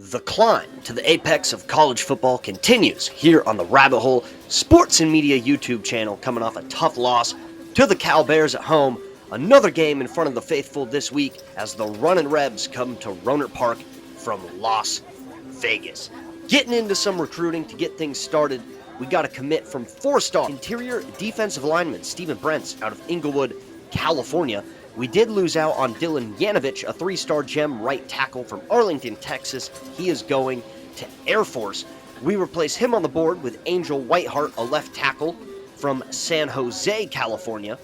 The climb to the apex of college football continues here on the Rabbit Hole Sports and Media YouTube channel, coming off a tough loss to the Cal Bears at home. Another game in front of the faithful this week as the Runnin' Rebs come to Rohnert Park from Las Vegas. Getting into some recruiting to get things started, we got a commit from four-star interior defensive lineman Steven Brents out of Inglewood, California. We did lose out on Dylan Yanovich, a three-star gem right tackle from Arlington, Texas. He is going to Air Force. We replace him on the board with Angel Whiteheart, a left tackle from San Jose, California.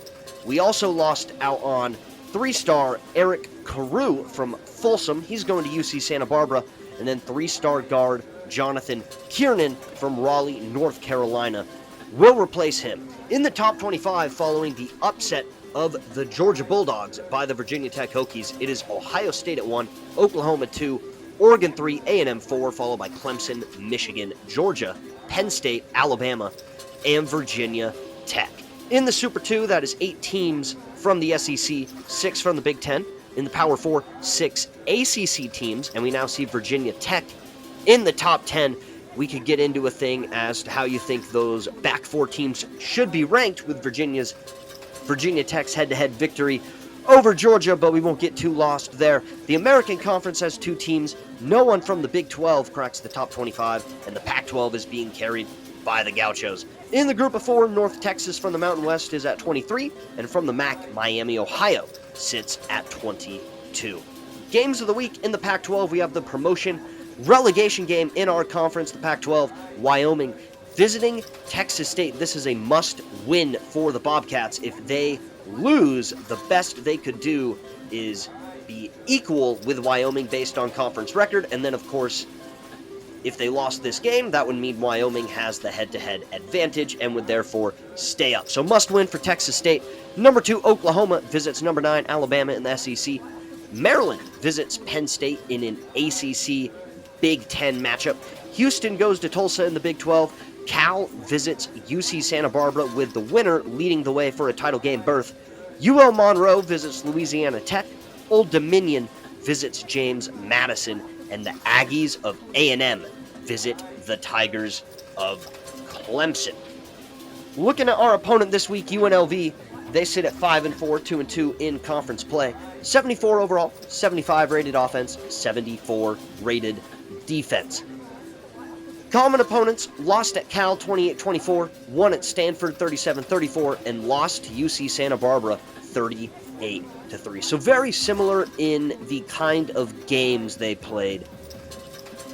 We also lost out on three-star Eric Carew from Folsom. He's going to UC Santa Barbara. And then three-star guard Jonathan Kiernan from Raleigh, North Carolina will replace him. In the top 25 following the upset of the Georgia Bulldogs by the Virginia Tech Hokies, it is Ohio State at 1, Oklahoma 2, Oregon 3, A&M 4, followed by Clemson, Michigan, Georgia, Penn State, Alabama, and Virginia Tech. In the Super 2, that is 8 teams from the SEC, 6 from the Big Ten. In the Power 4, 6 ACC teams, and we now see Virginia Tech in the top 10. We could get into a thing as to how you think those back 4 teams should be ranked with Virginia Tech's head-to-head victory over Georgia, but we won't get too lost there. The American Conference has 2 teams. No one from the Big 12 cracks the top 25, and the Pac-12 is being carried by the Gauchos. In the group of 4, North Texas from the Mountain West is at 23, and from the MAC, Miami, Ohio sits at 22. Games of the week in the Pac-12, we have the promotion relegation game in our conference, the Pac-12, Wyoming visiting Texas State. This is a must-win for the Bobcats. If they lose, the best they could do is be equal with Wyoming based on conference record. And then, of course, if they lost this game, that would mean Wyoming has the head-to-head advantage and would therefore stay up. So must-win for Texas State. Number 2, Oklahoma visits number 9, Alabama in the SEC. Maryland visits Penn State in an ACC Big Ten matchup. Houston goes to Tulsa in the Big 12. Cal visits UC Santa Barbara with the winner leading the way for a title game berth. UL Monroe visits Louisiana Tech. Old Dominion visits James Madison. And the Aggies of A&M visit the Tigers of Clemson. Looking at our opponent this week, UNLV, they sit at 5-4, 2-2 in conference play. 74 overall, 75 rated offense, 74 rated defense. Common opponents lost at Cal 28-24, won at Stanford 37-34, and lost to UC Santa Barbara 38-3. So very similar in the kind of games they played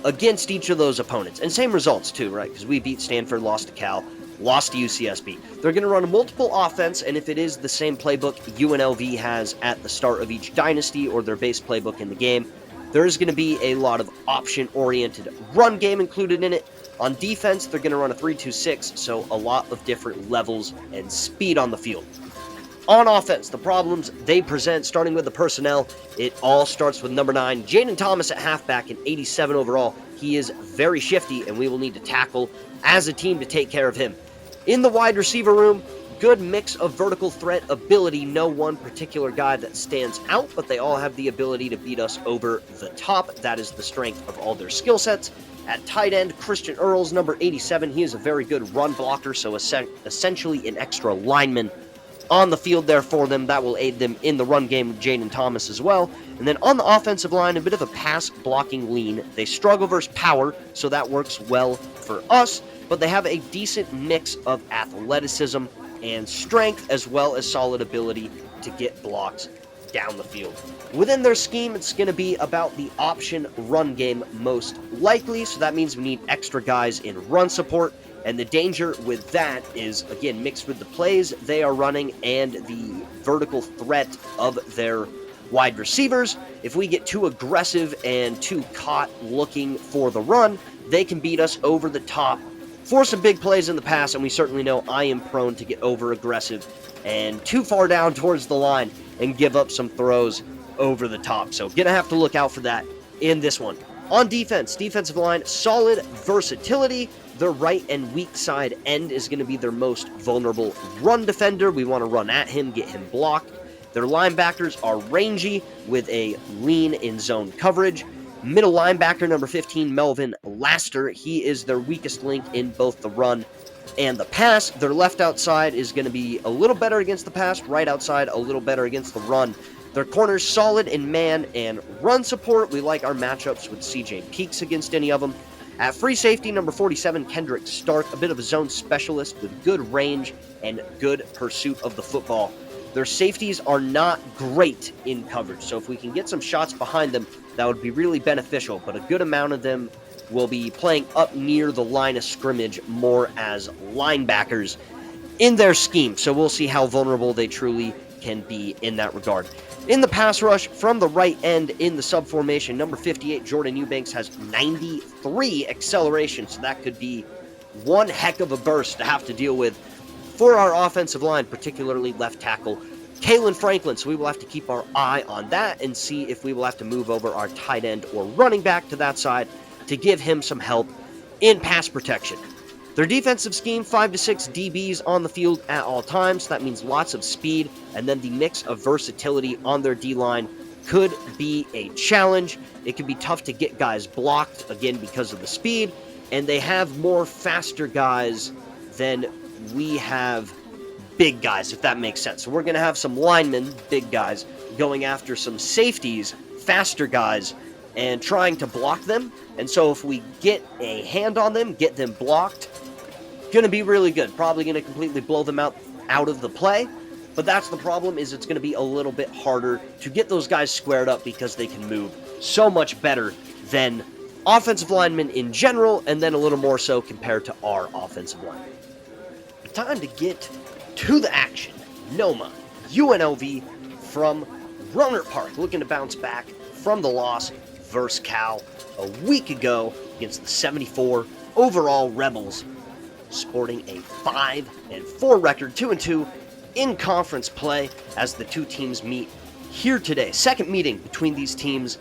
against each of those opponents. And same results too, right? Because we beat Stanford, lost to Cal, lost to UCSB. They're going to run a multiple offense, and if it is the same playbook UNLV has at the start of each dynasty or their base playbook in the game, there's going to be a lot of option-oriented run game included in it. On defense, they're going to run a 3-2-6, so a lot of different levels and speed on the field. On offense, the problems they present, starting with the personnel, it all starts with number 9, Jaden Thomas at halfback, and 87 overall. He is very shifty, and we will need to tackle as a team to take care of him. In the wide receiver room, good mix of vertical threat ability. No one particular guy that stands out, but they all have the ability to beat us over the top. That is the strength of all their skill sets. At tight end, Christian Earls, number 87. He is a very good run blocker, so essentially an extra lineman on the field there for them. That will aid them in the run game with Jaden Thomas as well. And then on the offensive line, a bit of a pass blocking lean. They struggle versus power, so that works well for us, but they have a decent mix of athleticism and strength, as well as solid ability to get blocks down the field. Within their scheme, it's going to be about the option run game most likely, so that means we need extra guys in run support, and the danger with that is, again, mixed with the plays they are running and the vertical threat of their wide receivers. If we get too aggressive and too caught looking for the run, they can beat us over the top for some big plays in the pass, and we certainly know I am prone to get over-aggressive and too far down towards the line and give up some throws over the top. So gonna have to look out for that in this one. On defense, defensive line, solid versatility. Their right and weak side end is going to be their most vulnerable run defender. We want to run at him, get him blocked. Their linebackers are rangy with a lean in zone coverage. Middle linebacker, number 15, Melvin Laster. He is their weakest link in both the run and the pass. Their left outside is going to be a little better against the pass, right outside a little better against the run. Their corners solid in man and run support. We like our matchups with CJ Peaks against any of them. At free safety, number 47, Kendrick Stark, a bit of a zone specialist with good range and good pursuit of the football. Their safeties are not great in coverage, so if we can get some shots behind them, that would be really beneficial, but a good amount of them will be playing up near the line of scrimmage more as linebackers in their scheme, so we'll see how vulnerable they truly can be in that regard. In the pass rush, from the right end in the sub formation, number 58, Jordan Eubanks, has 93 acceleration, so that could be one heck of a burst to have to deal with for our offensive line, particularly left tackle Kalen Franklin. So we will have to keep our eye on that and see if we will have to move over our tight end or running back to that side to give him some help in pass protection. Their defensive scheme, 5 to 6 DBs on the field at all times. That means lots of speed, and then the mix of versatility on their D-line could be a challenge. It could be tough to get guys blocked, again, because of the speed, and they have more faster guys than we have big guys, if that makes sense. So we're going to have some linemen, big guys, going after some safeties, faster guys, and trying to block them. And so if we get a hand on them, get them blocked, going to be really good. Probably going to completely blow them out of the play. But that's the problem, is it's going to be a little bit harder to get those guys squared up because they can move so much better than offensive linemen in general, and then a little more so compared to our offensive line. Time to get to the action. Noma, UNLV from Rohnert Park, looking to bounce back from the loss versus Cal a week ago against the 74 overall Rebels, sporting a 5-4 record, 2-2 in conference play as the two teams meet here today. Second meeting between these teams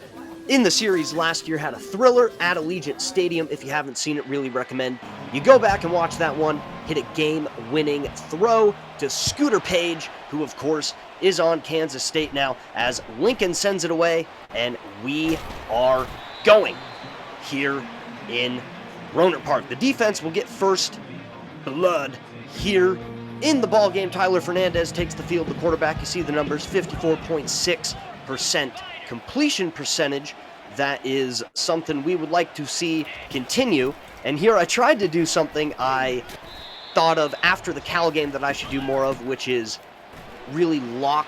in the series last year had a thriller at Allegiant Stadium. If you haven't seen it, really recommend you go back and watch that one. Hit a game-winning throw to Scooter Page, who of course is on Kansas State now, as Lincoln sends it away, and we are going here in Rohnert Park. The defense will get first blood here in the ball game. Tyler Fernandez takes the field. The quarterback, you see the numbers, 54.6% completion percentage. That is something we would like to see continue. And here I tried to do something I thought of after the Cal game that I should do more of, which is really lock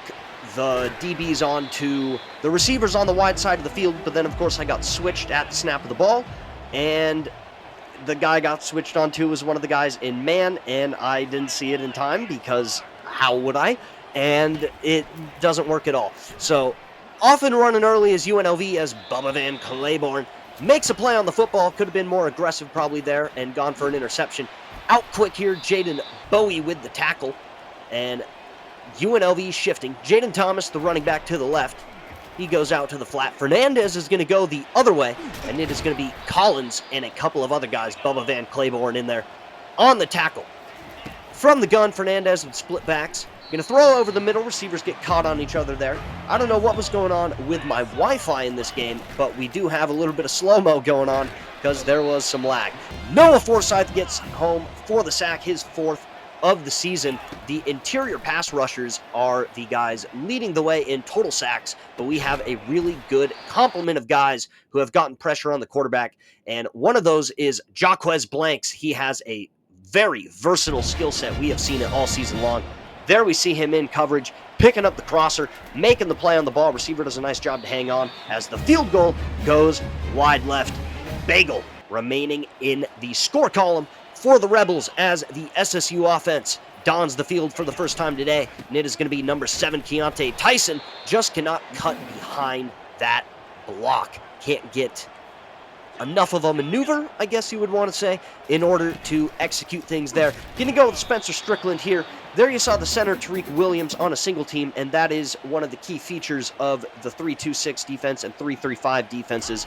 the DBs onto the receivers on the wide side of the field. But then, of course, I got switched at the snap of the ball, and the guy got switched onto was one of the guys in man, and I didn't see it in time because how would I? And it doesn't work at all. So off and running early is UNLV as Bubba Van Claiborne makes a play on the football. Could have been more aggressive probably there and gone for an interception. Out quick here, Jaden Bowie with the tackle, and UNLV shifting. Jaden Thomas, the running back, to the left. He goes out to the flat. Fernandez is going to go the other way, and it is going to be Collins and a couple of other guys, Bubba Van Claiborne in there, on the tackle. From the gun, Fernandez with split backs. Going to throw over the middle. Receivers get caught on each other there. I don't know what was going on with my Wi-Fi in this game, but we do have a little bit of slow-mo going on because there was some lag. Noah Forsyth gets home for the sack, his fourth of the season. The interior pass rushers are the guys leading the way in total sacks, but we have a really good complement of guys who have gotten pressure on the quarterback, and one of those is Jaquez Blanks. He has a very versatile skill set. We have seen it all season long. There we see him in coverage, picking up the crosser, making the play on the ball. Receiver does a nice job to hang on as the field goal goes wide left. Bagel remaining in the score column for the Rebels as the SSU offense dons the field for the first time today. And it is going to be number 7, Keontae Tyson. Just cannot cut behind that block. Can't get enough of a maneuver, I guess you would want to say, in order to execute things there. Going to go with Spencer Strickland here. There you saw the center, Tariq Williams, on a single team, and that is one of the key features of the 3-2-6 defense and 3-3-5 defenses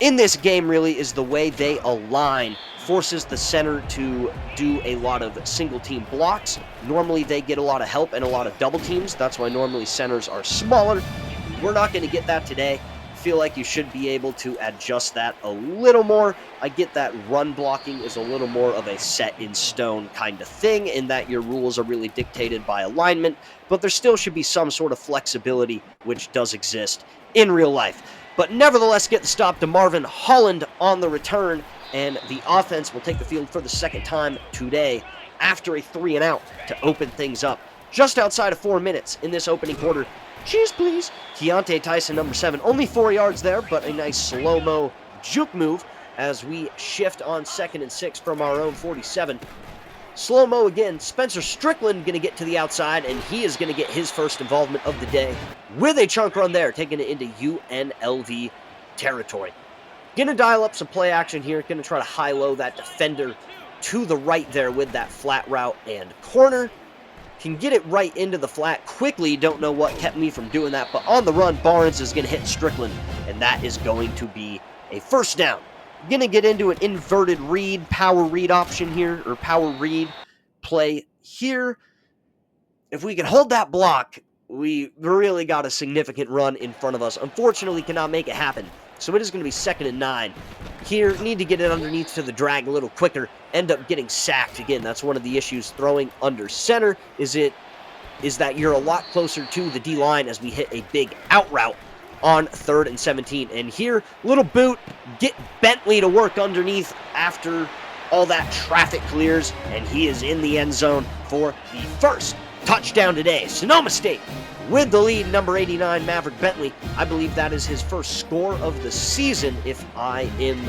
in this game, really, is the way they align. Forces the center to do a lot of single team blocks. Normally they get a lot of help and a lot of double teams. That's why normally centers are smaller. We're not going to get that today. feel like you should be able to adjust that a little more. I get that run blocking is a little more of a set in stone kind of thing, in that your rules are really dictated by alignment, but there still should be some sort of flexibility, which does exist in real life. But nevertheless, get the stop to Marvin Holland on the return, and the offense will take the field for the second time today after a 3-and-out to open things up. Just outside of 4 minutes in this opening quarter. Cheese, please. Keontae Tyson, number 7. Only 4 yards there, but a nice slow-mo juke move as we shift on 2nd and 6 from our own 47. Slow-mo again. Spencer Strickland going to get to the outside, and he is going to get his first involvement of the day with a chunk run there, taking it into UNLV territory. Going to dial up some play action here. Going to try to high-low that defender to the right there with that flat route and corner. Can get it right into the flat quickly. Don't know what kept me from doing that, but on the run, Barnes is going to hit Strickland, and that is going to be a first down. Going to get into an inverted read, power read option here, or power read play here. If we can hold that block, we really got a significant run in front of us. Unfortunately, cannot make it happen. So it is going to be 2nd and 9. Here, need to get it underneath to the drag a little quicker. End up getting sacked. Again, that's one of the issues throwing under center, is that you're a lot closer to the D-line as we hit a big out route on 3rd and 17. And here, little boot, get Bentley to work underneath after all that traffic clears, and he is in the end zone for the first touchdown today. Sonoma State with the lead, number 89, Maverick Bentley. I believe that is his first score of the season, if I am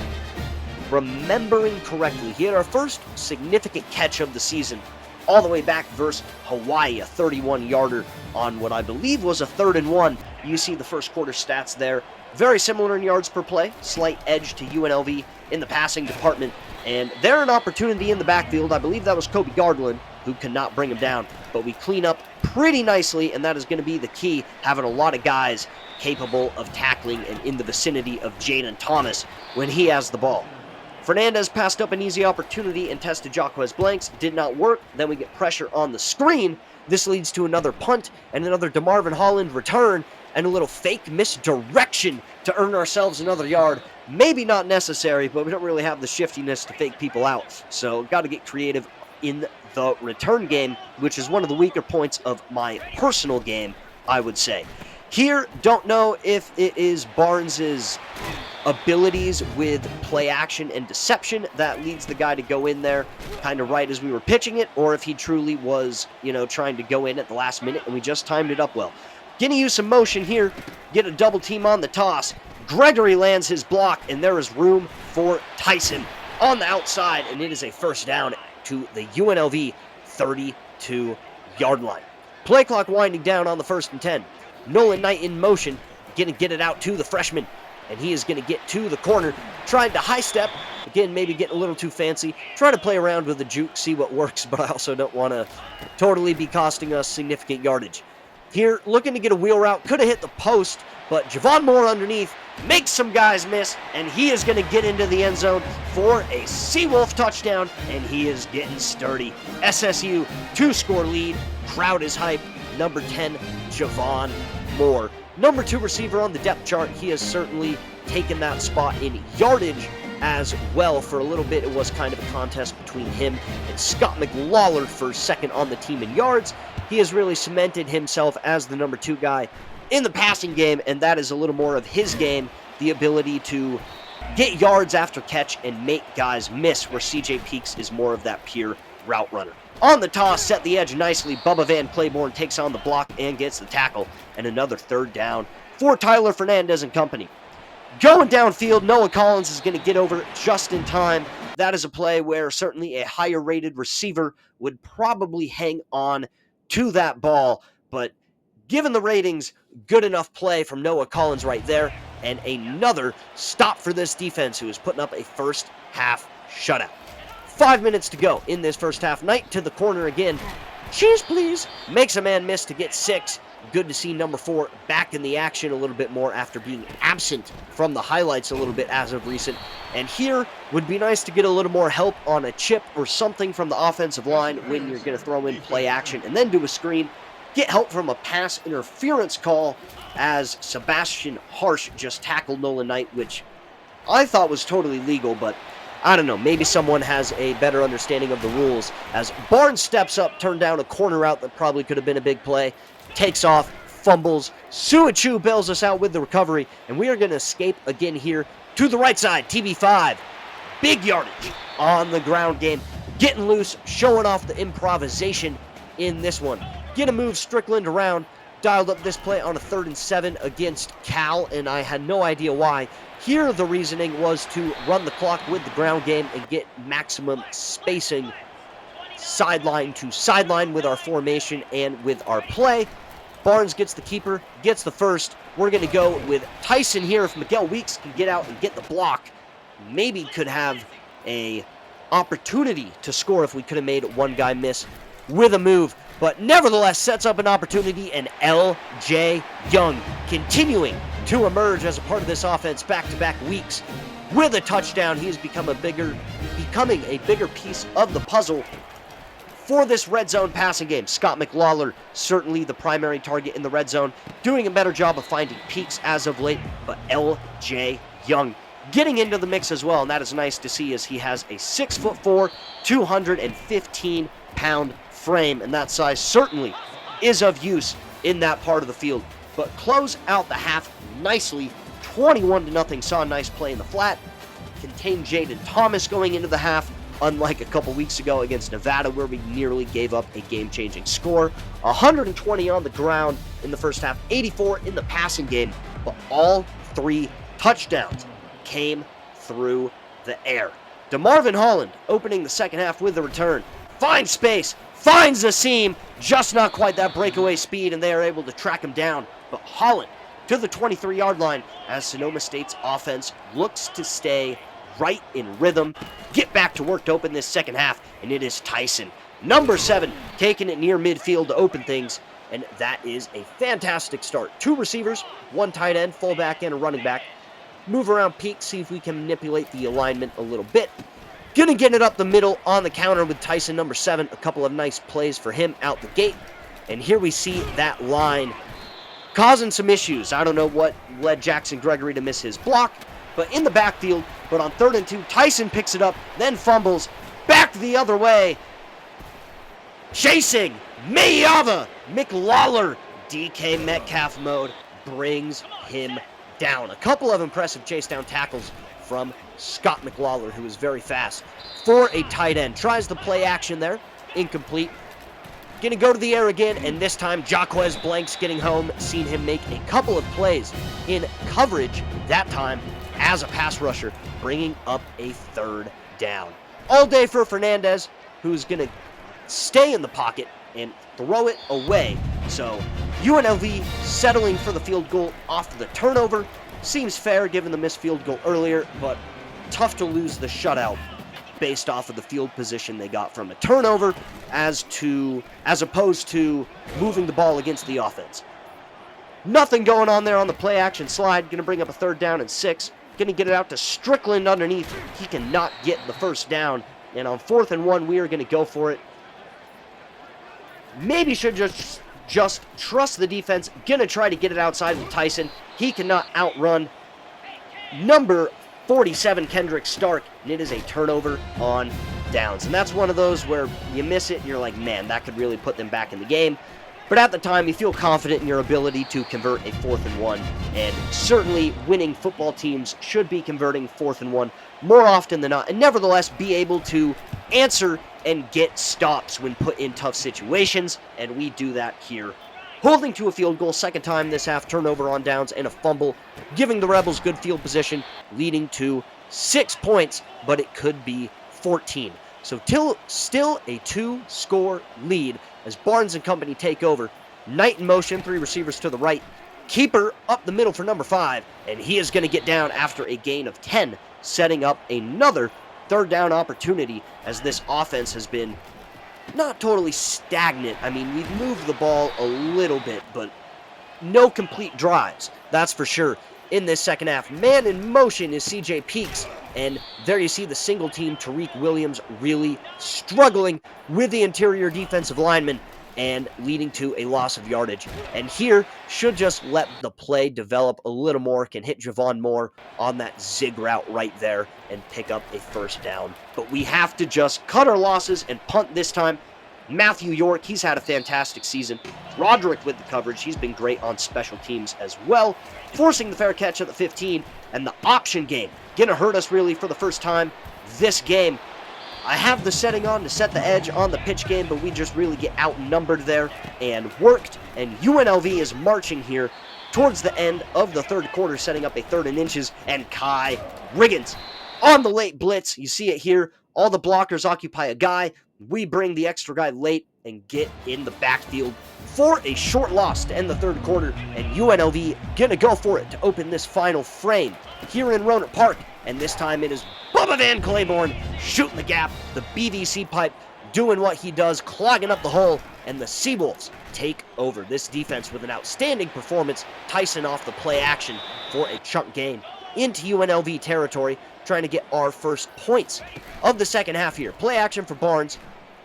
remembering correctly. He had our first significant catch of the season all the way back versus Hawaii, a 31-yarder on what I believe was a 3rd and 1. You see the first quarter stats there. Very similar in yards per play, slight edge to UNLV in the passing department. And they're an opportunity in the backfield. I believe that was Kobe Gardlin who could not bring him down. But we clean up pretty nicely, and that is going to be the key, having a lot of guys capable of tackling and in the vicinity of Jaden Thomas when he has the ball. Fernandez passed up an easy opportunity and tested Jacquez Blanks. Did not work. Then we get pressure on the screen. This leads to another punt and another DeMarvin Holland return and a little fake misdirection to earn ourselves another yard. Maybe not necessary, but we don't really have the shiftiness to fake people out. So got to get creative in the return game, which is one of the weaker points of my personal game, I would say. Here, don't know if it is Barnes's abilities with play action and deception that leads the guy to go in there kind of right as we were pitching it, or if he truly was, trying to go in at the last minute and we just timed it up well. Gonna use some motion here, get a double team on the toss. Gregory lands his block, and there is room for Tyson on the outside, and it is a first down to the UNLV 32-yard line. Play clock winding down on the 1st and 10. Nolan Knight in motion, gonna get it out to the freshman, and he is gonna get to the corner, trying to high step, again, maybe getting a little too fancy, trying to play around with the juke, see what works, but I also don't want to totally be costing us significant yardage. Here, looking to get a wheel route, could have hit the post, but Javon Moore underneath makes some guys miss, and he is going to get into the end zone for a Seawolf touchdown, and he is getting sturdy. SSU, 2-score lead, crowd is hyped. Number 10, Javon Moore. Number 2 receiver on the depth chart. He has certainly taken that spot in yardage as well. For a little bit, it was kind of a contest between him and Scott McLawler for second on the team in yards. He has really cemented himself as the number 2 guy in the passing game, and that is a little more of his game, the ability to get yards after catch and make guys miss, where CJ Peaks is more of that pure route runner. On the toss, set the edge nicely. Bubba Van Claiborne takes on the block and gets the tackle, and another 3rd down for Tyler Fernandez and company. Going downfield, Noah Collins is going to get over just in time. That is a play where certainly a higher-rated receiver would probably hang on to that ball, but given the ratings, good enough play from Noah Collins right there, and another stop for this defense, who is putting up a first-half shutout. 5 minutes to go in this first half. Knight to the corner again. Cheese, please. Makes a man miss to get 6. Good to see number 4 back in the action a little bit more after being absent from the highlights a little bit as of recent. And here would be nice to get a little more help on a chip or something from the offensive line when you're going to throw in play action and then do a screen. get help from a pass interference call as Sebastian Harsh just tackled Nolan Knight, which I thought was totally legal, but I don't know, maybe someone has a better understanding of the rules, as Barnes steps up, turned down a corner route that probably could have been a big play, takes off, fumbles, Suachu bails us out with the recovery, and we are going to escape again here to the right side, TB5. Big yardage on the ground game, getting loose, showing off the improvisation in this one. Get a move Strickland around, dialed up this play on a 3rd and 7 against Cal, and I had no idea why. Here, the reasoning was to run the clock with the ground game and get maximum spacing sideline to sideline with our formation and with our play. Barnes gets the keeper, gets the first. We're going to go with Tyson here. If Miguel Weeks can get out and get the block, maybe could have a opportunity to score if we could have made one guy miss with a move, but nevertheless sets up an opportunity, and L.J. Young continuing to emerge as a part of this offense back-to-back weeks with a touchdown. He has becoming a bigger piece of the puzzle for this red zone passing game. Scott McLawler, certainly the primary target in the red zone, doing a better job of finding peaks as of late, but L.J. Young getting into the mix as well, and that is nice to see, as he has a 6'4", 215-pound frame, and that size certainly is of use in that part of the field. But close out the half nicely, 21-0. Saw a nice play in the flat, contained Jaden Thomas going into the half, unlike a couple weeks ago against Nevada where we nearly gave up a game-changing score. 120 on the ground in the first half, 84 in the passing game, but all 3 touchdowns came through the air. DeMarvin Holland opening the second half with the return, finds space, finds the seam, just not quite that breakaway speed, and they are able to track him down. But Holland to the 23-yard line as Sonoma State's offense looks to stay right in rhythm, get back to work to open this second half, and it is Tyson, number 7, taking it near midfield to open things, and that is a fantastic start. 2 receivers, 1 tight end, fullback, and a running back. Move around peak, see if we can manipulate the alignment a little bit. Gonna get it up the middle on the counter with Tyson, number 7. A couple of nice plays for him out the gate. And here we see that line causing some issues. I don't know what led Jackson Gregory to miss his block, but in the backfield, but on 3rd and 2, Tyson picks it up, then fumbles, back the other way. Chasing, Mayava, McLawler, DK Metcalf mode, brings him down. A couple of impressive chase down tackles from Scott McLawler, who is very fast for a tight end. Tries the play action there, incomplete. Gonna go to the air again, and this time Jaquez Blanks getting home. Seen him make a couple of plays in coverage, that time as a pass rusher, bringing up a 3rd down. All day for Fernandez, who's gonna stay in the pocket and throw it away. So UNLV settling for the field goal off the turnover. Seems fair given the missed field goal earlier, but tough to lose the shutout based off of the field position they got from a turnover as opposed to moving the ball against the offense. Nothing going on there on the play action slide. Going to bring up a 3rd down and 6. Going to get it out to Strickland underneath. He cannot get the first down. And on 4th and 1, we are going to go for it. Maybe should just trust the defense. Going to try to get it outside with Tyson. He cannot outrun number 47, Kendrick Stark, and it is a turnover on downs. And that's one of those where you miss it and you're like, man, that could really put them back in the game. But at the time, you feel confident in your ability to convert a 4th and 1, and certainly winning football teams should be converting 4th and 1 more often than not, and nevertheless be able to answer and get stops when put in tough situations, and we do that here. Holding to a field goal, 2nd time this half, turnover on downs and a fumble, giving the Rebels good field position, leading to 6 points, but it could be 14. So still a 2-score lead as Barnes and company take over. Knight in motion, 3 receivers to the right. Keeper up the middle for number 5, and he is going to get down after a gain of 10, setting up another 3rd down opportunity as this offense has been not totally stagnant. I mean, we've moved the ball a little bit, but no complete drives, that's for sure, in this second half. Man in motion is CJ Peaks, and there you see the single team Tariq Williams really struggling with the interior defensive lineman, and leading to a loss of yardage. And here, should just let the play develop a little more, can hit Javon Moore on that zig route right there and pick up a first down. But we have to just cut our losses and punt this time. Matthew York, he's had a fantastic season. Roderick with the coverage. He's been great on special teams as well, forcing the fair catch at the 15. And the option game, gonna hurt us really for the first time this game. I have the setting on to set the edge on the pitch game, but we just really get outnumbered there and worked. And UNLV is marching here towards the end of the third quarter, setting up a 3rd and inches. And Kai Riggins on the late blitz. You see it here. All the blockers occupy a guy. We bring the extra guy late and get in the backfield for a short loss to end the third quarter. And UNLV gonna go for it to open this final frame here in Rohnert Park. And this time it is Bubba Van Claiborne shooting the gap. The BVC pipe doing what he does, clogging up the hole. And the Seawolves take over this defense with an outstanding performance. Tyson off the play action for a chunk gain into UNLV territory, trying to get our first points of the second half here. Play action for Barnes.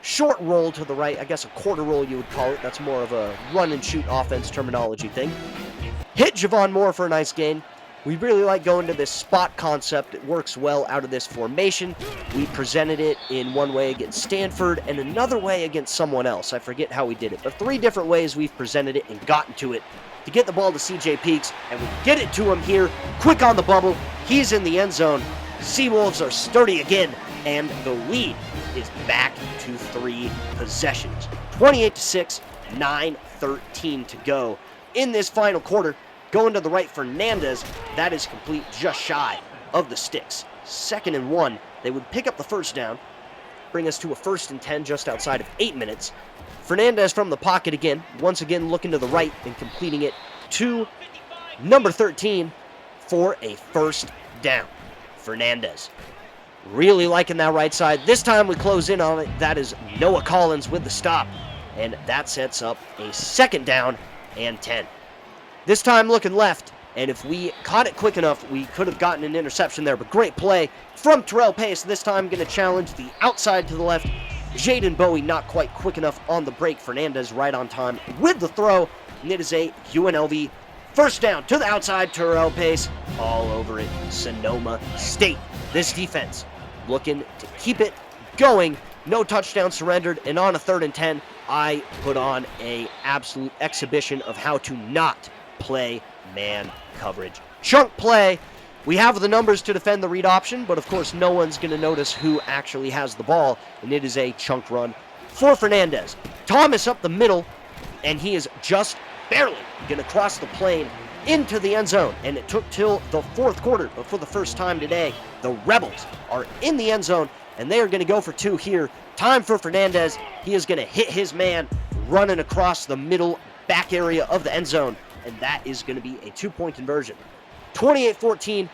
Short roll to the right, I guess a quarter roll you would call it. That's more of a run and shoot offense terminology thing. Hit Javon Moore for a nice gain. We really like going to this spot concept. It works well out of this formation. We presented it in one way against Stanford and another way against someone else. I forget how we did it, but 3 different ways we've presented it and gotten to it to get the ball to CJ Peaks, and we get it to him here, quick on the bubble. He's in the end zone. Seawolves are sturdy again, and the lead is back to 3 possessions. 28-6, 9:13 to go in this final quarter. Going to the right, Fernandez. That is complete, just shy of the sticks. 2nd and 1. They would pick up the first down, bring us to a 1st and 10 just outside of 8 minutes. Fernandez from the pocket again, once again looking to the right and completing it to number 13 for a first down. Fernandez really liking that right side. This time we close in on it. That is Noah Collins with the stop, and that sets up a 2nd down and 10. This time looking left, and if we caught it quick enough, we could have gotten an interception there, but great play from Terrell Pace. This time going to challenge the outside to the left. Jaden Bowie not quite quick enough on the break. Fernandez right on time with the throw, and it is a UNLV first down to the outside. Terrell Pace all over it. Sonoma State. This defense looking to keep it going. No touchdown surrendered, and on a 3rd and 10, I put on a absolute exhibition of how to not play man coverage. Chunk play. We have the numbers to defend the read option, but of course no one's going to notice who actually has the ball, and it is a chunk run for Fernandez. Thomas up the middle, and he is just barely going to cross the plane into the end zone, and it took till the 4th quarter, but for the first time today, the Rebels are in the end zone, and they are going to go for 2 here. Time for Fernandez. He is going to hit his man running across the middle back area of the end zone, and that is going to be a 2-point conversion. 28-14,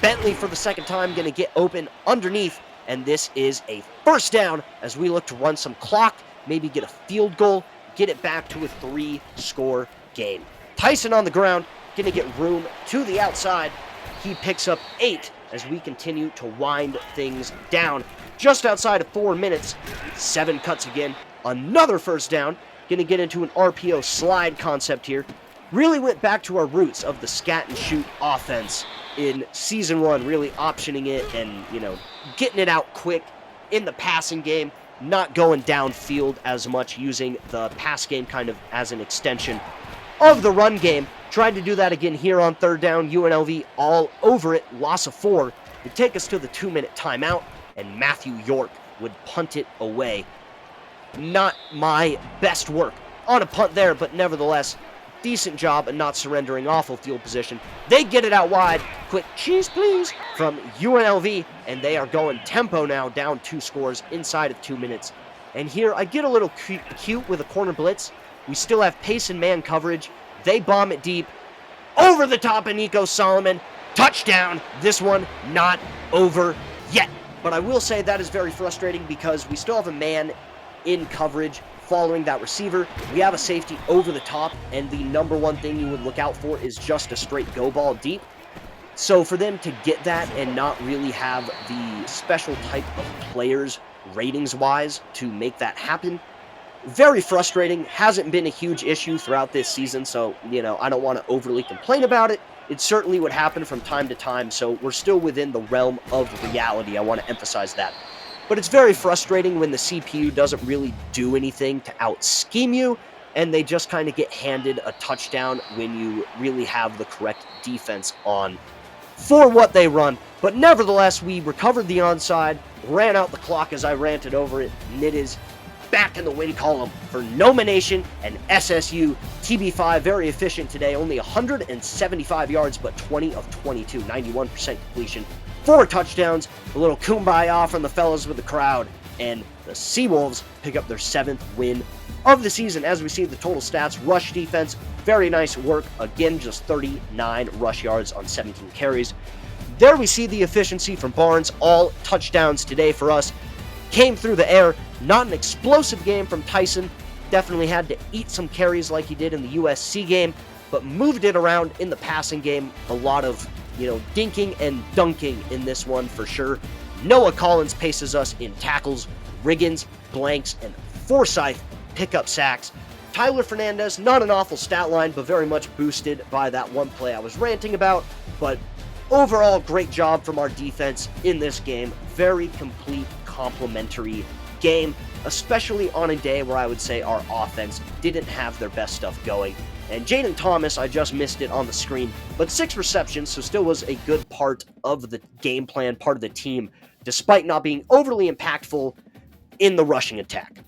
Bentley for the 2nd time going to get open underneath, and this is a first down as we look to run some clock, maybe get a field goal, get it back to a 3-score game. Tyson on the ground, going to get room to the outside. He picks up 8 as we continue to wind things down. Just outside of 4 minutes, 7 cuts again, another first down. Going to get into an RPO slide concept here. Really went back to our roots of the scat and shoot offense in season 1, really optioning it and, getting it out quick in the passing game, not going downfield as much, using the pass game kind of as an extension of the run game. Tried to do that again here on 3rd down. UNLV all over it, loss of 4. Would take us to the 2-minute timeout, and Matthew York would punt it away. Not my best work on a punt there, but nevertheless, decent job and not surrendering awful field position. They get it out wide. Quick cheese, please, from UNLV, and they are going tempo now, down 2 scores inside of 2 minutes. And here I get a little cute with a corner blitz. We still have pace and man coverage. They bomb it deep. Over the top of Nico Solomon. Touchdown. This one not over yet. But I will say that is very frustrating because we still have a man in coverage following that receiver. We have a safety over the top, and the number one thing you would look out for is just a straight go ball deep. So for them to get that and not really have the special type of players ratings-wise to make that happen, Very frustrating. Hasn't been a huge issue throughout this season, so, I don't want to overly complain about it. It certainly would happen from time to time, so we're still within the realm of reality. I want to emphasize that. But it's very frustrating when the CPU doesn't really do anything to out-scheme you, and they just kind of get handed a touchdown when you really have the correct defense on for what they run. But nevertheless, we recovered the onside, ran out the clock as I ranted over it, and it is back in the win column for nomination and SSU. TB5 very efficient today, only 175 yards, but 20 of 22, 91% completion, 4 touchdowns, a little kumbaya from the fellas with the crowd, and the Seawolves pick up their 7th win of the season. As we see the total stats, rush defense, very nice work. Again, just 39 rush yards on 17 carries. There we see the efficiency from Barnes. All touchdowns today for us came through the air. Not an explosive game from Tyson. Definitely had to eat some carries like he did in the USC game, but moved it around in the passing game. A lot of, dinking and dunking in this one for sure. Noah Collins paces us in tackles. Riggins, blanks, and Forsyth pick up sacks. Tyler Fernandez, not an awful stat line, but very much boosted by that one play I was ranting about. But overall, great job from our defense in this game. Very complete, complimentary game, especially on a day where I would say our offense didn't have their best stuff going. And Jaden Thomas, I just missed it on the screen, but 6 receptions, so still was a good part of the game plan, part of the team, despite not being overly impactful in the rushing attack.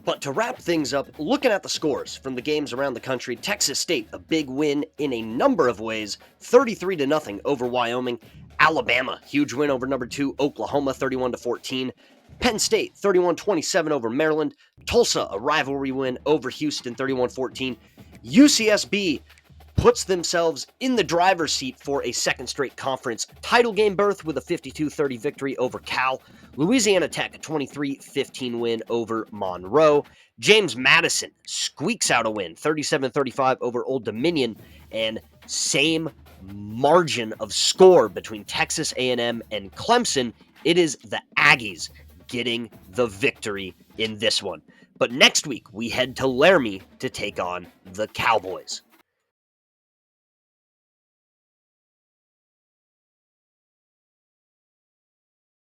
But to wrap things up, looking at the scores from the games around the country, Texas State, a big win in a number of ways, 33-0 over Wyoming. Alabama, huge win over number 2 Oklahoma, 31-14. Penn State, 31-27 over Maryland. Tulsa, a rivalry win over Houston, 31-14. UCSB puts themselves in the driver's seat for a second straight conference title game berth with a 52-30 victory over Cal. Louisiana Tech, a 23-15 win over Monroe. James Madison squeaks out a win, 37-35 over Old Dominion, and same margin of score between Texas A&M and Clemson. It is the Aggies getting the victory in this one. But next week, we head to Laramie to take on the Cowboys.